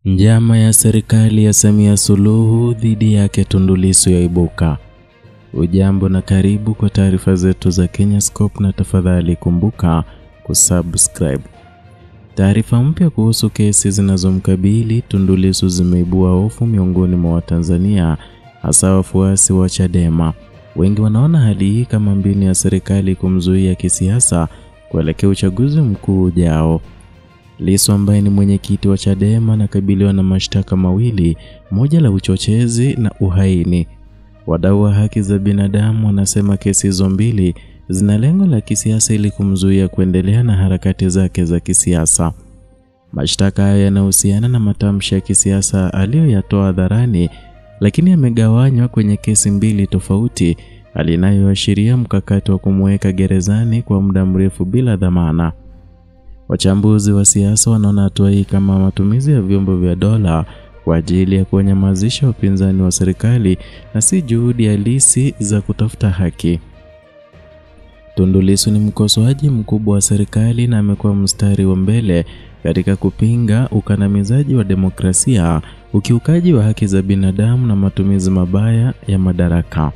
Njama ya serikali ya Samia Suluhu dhidi yake Tundu Lissu yaibuka. Ujambo na karibu kwa taarifa zetu za Kenyascope, na tafadhali kumbuka kusubscribe. Taarifa mpya kuhusu kesi zinazomkabili Tundu Lissu zimeibua hofu miongoni mwa Watanzania, hasa wafuasi wa Chadema. Wengi wanaona hali hii kama mbinu ya serikali kumzuia kisiasa kuelekea uchaguzi mkuu ujao. Lissu ambaye ni mwenyekiti wa Chadema anakabiliwa na mashtaka mawili, moja la uchochezi na uhaini. Wadau wa haki za binadamu wanasema kesi hizo mbili zina lengo la kisiasa ili kumzuia kuendelea na harakati zake za kisiasa. Mashtaka haya yanahusiana na matamshi ya kisiasa aliyoyatoa hadharani, lakini yamegawanywa kwenye kesi mbili tofauti, hali inayoashiria mkakati wa kumweka gerezani kwa muda mrefu bila dhamana. Wachambuzi wa siasa wanaona hatua hii kama matumizi ya vyombo vya dola kwa ajili ya kunyamazisha upinzani wa serikali na si juhudi halisi za kutafuta haki. Tundu Lissu ni mkosoaji mkubwa wa serikali na amekuwa mstari wa mbele katika kupinga ukandamizaji wa demokrasia, ukiukaji wa haki za binadamu na matumizi mabaya ya madaraka.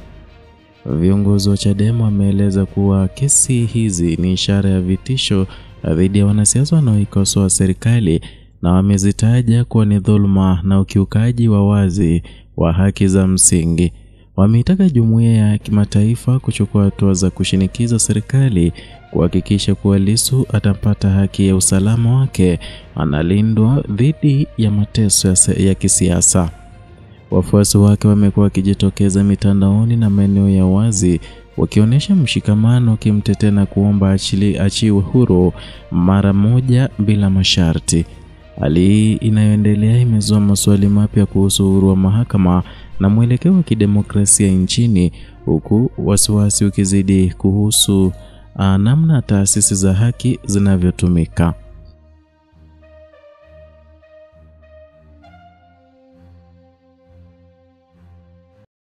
Viongozi wa Chadema wameeleza kuwa kesi hizi ni ishara ya vitisho dhidi ya wanasiasa wanaoikosoa serikali, na wamezitaja kuwa ni dhuluma na ukiukaji wa wazi wa haki za msingi. Wameitaka jumuiya ya kimataifa kuchukua hatua za kushinikiza serikali kuhakikisha kuwa Lissu atapata haki ya usalama wake, analindwa dhidi ya mateso ya kisiasa. Wafuasi wake wamekuwa wakijitokeza mitandaoni na maeneo ya wazi wakionyesha mshikamano, kimtetea na kuomba achiwe huru mara moja bila masharti. Hali hii inayoendelea imezua maswali mapya kuhusu uhuru wa mahakama na mwelekeo wa kidemokrasia nchini, huku wasiwasi ukizidi kuhusu namna taasisi za haki zinavyotumika.